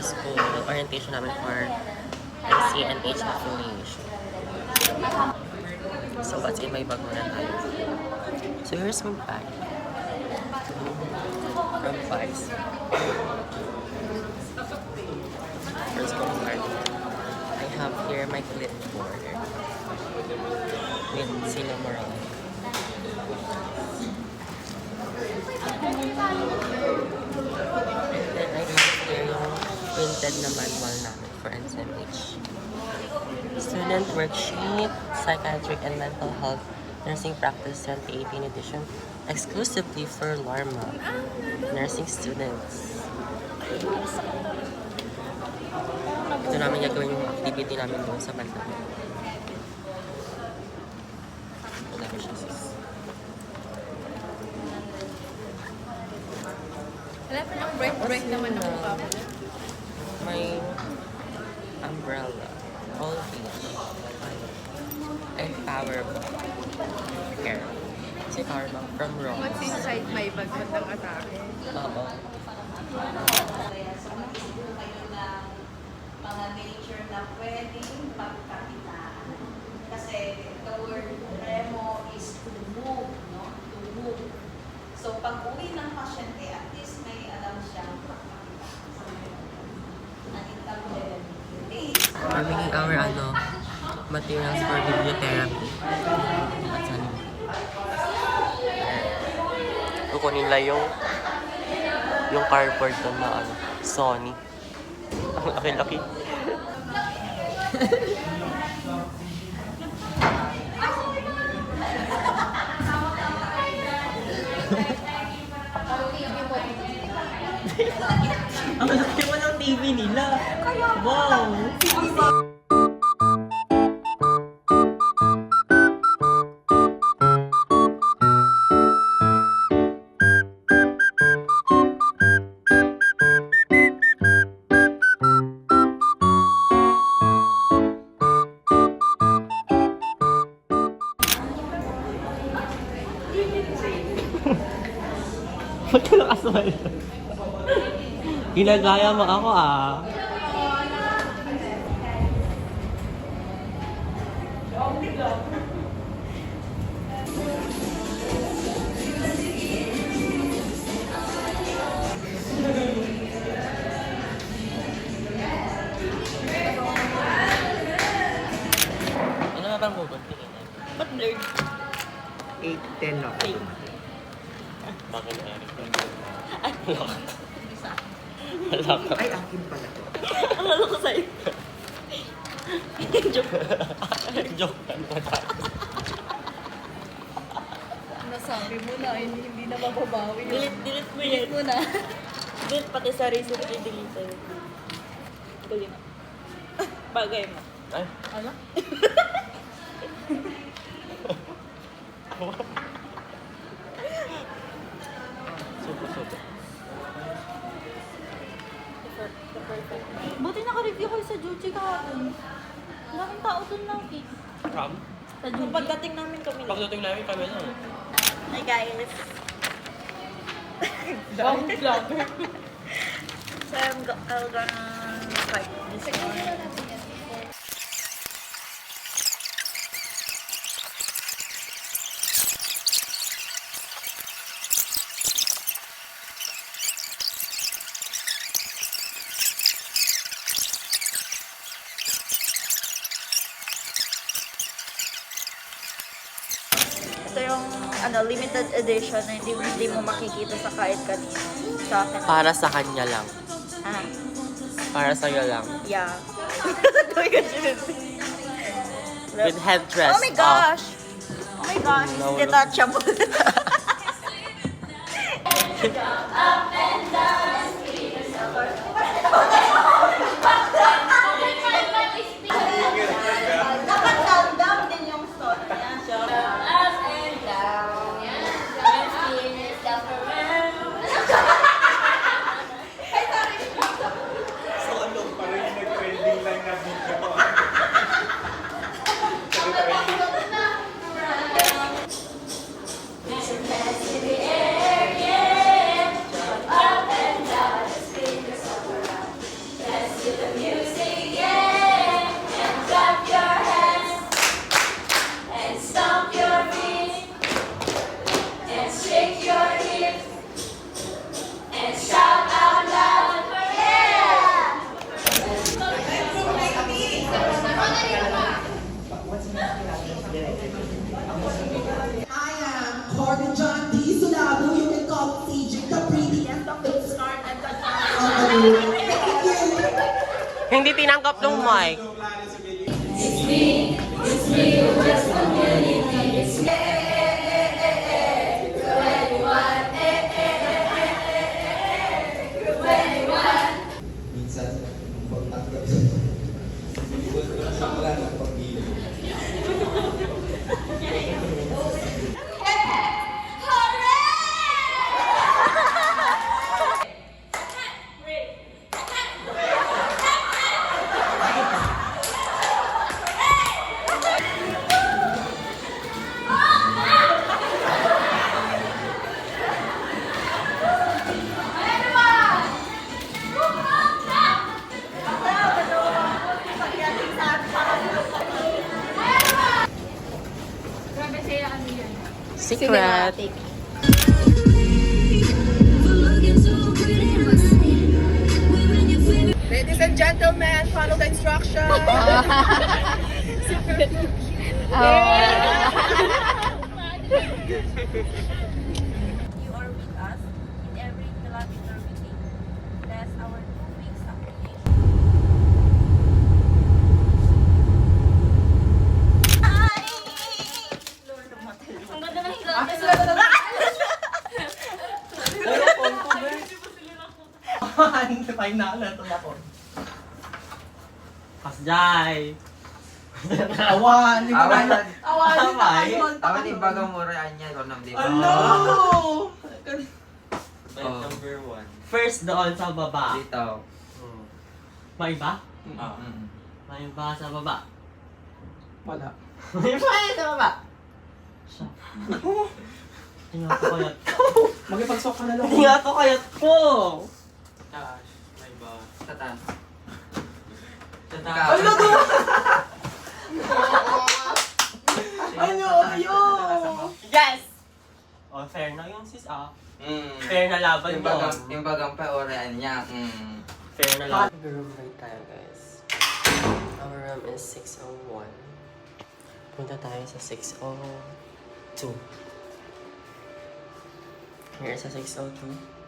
sa school, orientation namin for NCNH affiliation. So, what's in my bag muna tayo? So, here's my bag. From Vice. First go start. I have here my clipboard with Cinnamoroll. And then I have here yung printed na manual namin for NCMH. Student worksheet, psychiatric and mental health nursing practice 2018 edition, exclusively for LARMA nursing students. Ito namin gagawin yung activity namin doon sa banda. Wala siya sis. Wala pa ng break naman ng mukha mo. May umbrella, all beach, and power bank. Here. Si power bank from Rome. What's inside my bag bandang atake? Oo. Mga nature na pwedeng pagkakitaan. Kasi the word remo is to move, no? To move. So pag uwi ng pasyente, at least may alam siyang pagkakitaan. We're making our materials for bibliotherapy. At saan yun? Kukunin lang yung cardboard doon na Sony. Ang laki-laki. Ang laki mo ng TV nila. Wow! Ba't ka nakasmile? Ginagaya mo ako ah. Ano ba bang bubunti? Ba't blurred? 8-10 ako. Bakit Eric? Ay, wala ka. Wala ka. Ay, akin pala to. Ang lalo ko sa'yo. Joke. Joke lang pa tayo. Nasabi mo na, hindi na mababawi. Delete mo Delete yan. mo na. Delete pati sa receipt i-delete. Delete. Bagay mo. Ay, Ano? suko. The perfect. Buti naka-review kayo sa Juchi kahapon. Maraming tao dun lang eh. From? Sa Kung Juchi. pagdating namin kami lang. Pagdating namin kami lang. Hi guys. Bakit vlogger? So I'm gonna fight this one. Ito yung limited edition na hindi mo makikita sa kahit kanino. Sa akin. Para sa kanya lang. Ah, Para sa'yo lang. yeah. Oh my gosh, With headdress Oh my gosh! Oh my gosh, No, it's detachable. Dapat down din yung story niya. So ano, parang yung nag-trending lang na video ko. Hindi tinangkap ng mic. Minsan, pagtanggap sa wala ng pag-ibig. Secret. Ladies and gentlemen, follow the instructions. You are with us in every kilometer we take. Bless our 2 weeks application. Ang ganda ng hilot. Final na ito na po. Pasjay. Awan! Away. Awan yung bagang muraan niya. Kung di ba? Bet number 1. First doon sa baba. Dito. May iba? Ah. May iba sa baba. Wala. May iba sa baba. Siya. Tingnan ko kayat ko. Magipagsok ka na lang. Tingnan ko kayat ko. Taas. May ba? Tatan. Taas. Ano to? Ano? Yes! Oh, fair na yung sis Fair na laban Yung mo. bagang paoraan niya. Fair na laban. Room right tayo guys. Our room is 601. Punta tayo sa 602. Here sa 602.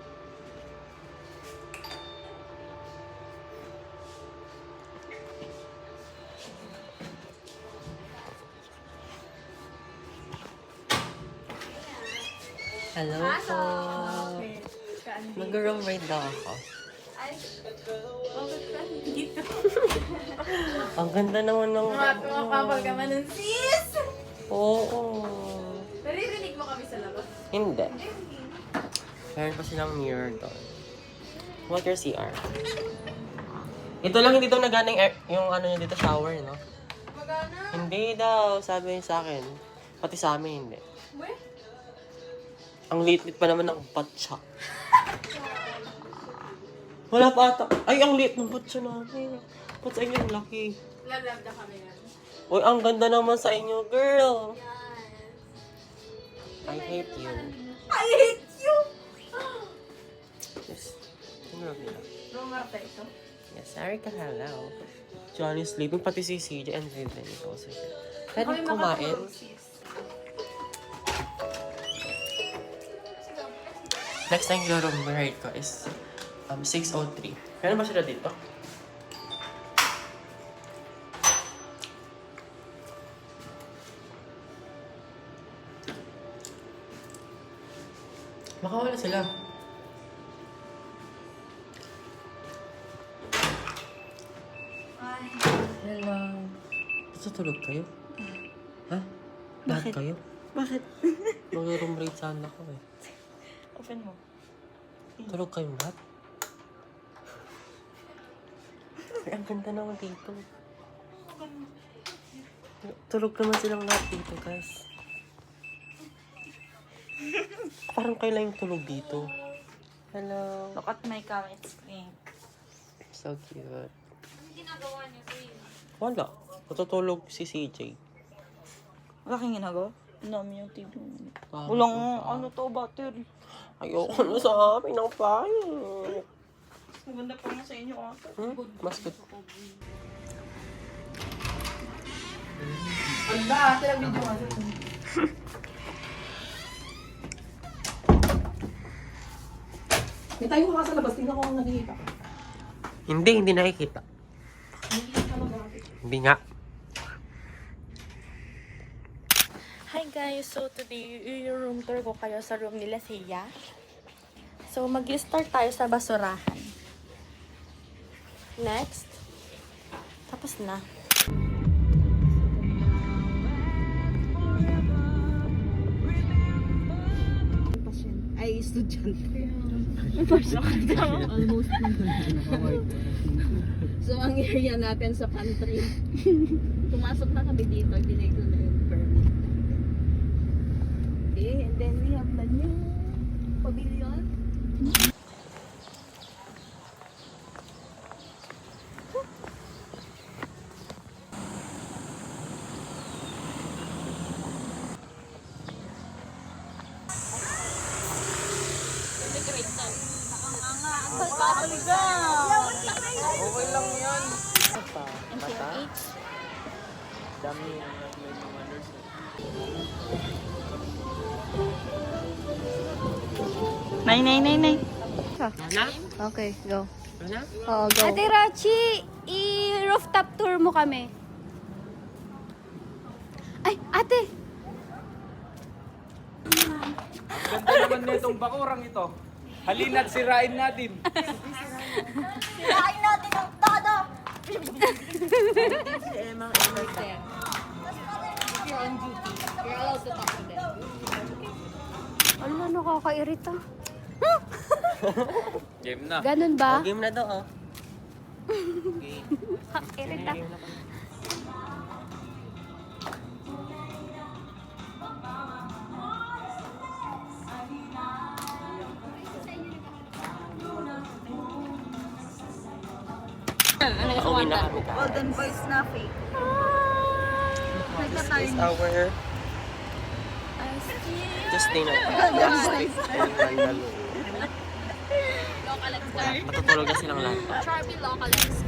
Hello po. Mag-room rate daw ako. Ang ganda naman ng... Mapapapal ka man ng sis! Oo. Naririnig mo kami sa labas. Hindi. Meron pa silang mirror doon. What your CR? Ito lang hindi daw nagana yung ano niya dito, shower, no? Magana? Hindi daw, sabi niya sa akin. Pati sa amin, hindi. Weh? Ang lit-lit pa naman ng batsa. Wala pa ata. Ay, ang lit ng batsa namin. Ba't sa inyo ang laki? Lalab na kami yan. Uy, ang ganda naman sa inyo, girl. I hate you. I hate you! Yes. Ano nila? Romarta ito. Yes, Erica, hello. Johnny sleeping, pati si CJ and Vivian is also here. Pwede kumain. Next time yung room rate ko is 603. Meron ba sila dito? Baka wala sila. Hello. Tutulog kayo? Ha? Bakit kayo? Bakit? Mag-room rate sana ako eh. Open mo. Tulog kayong lahat? Ay, ang ganda naman dito. Tulog naman silang lahat dito, guys. Parang kayo lang yung tulog dito. Hello. Look at my cam, it's pink. So cute. Ano ginagawa niyo, Rin? Wala. Matutulog si CJ. Wala kang ginagawa? Ang dami yung TV. Bakit Walang ba? ano to, battery. Ayoko na sa amin ang pangit. Maganda pa nga sa inyo ata. Mas good. Ala, sila video nga. May tayo ka sa labas. Tingnan ko ang nakikita. Hindi nakikita. Binga. Hi guys! So today, i-room tour ko kayo sa room nila Sia. So mag-start tayo sa basurahan. Next. Tapos na. Ay, estudyante. So, ang area natin sa pantry. Pumasok na kami dito, binay ko na yung permit. Okay, and then we have the new pavilion. Okay lang yan. Mata? Dami yung mga nurse. Nay. Na? Okay, go. Na? Oo, go. Ate Rachi, i-rooftop tour mo kami. Ay, ate! Ganda naman na itong bakurang ito. Halina't sirain natin. Sirain natin ang todo! Si Emang Emerson. Ala, nakakairita. Game na. Ganun ba? Game na daw, oh. Irita. Pauwi na kami. Golden Boys na fake. This is our just dinner. Matutulog na silang lahat. Charmy Localex.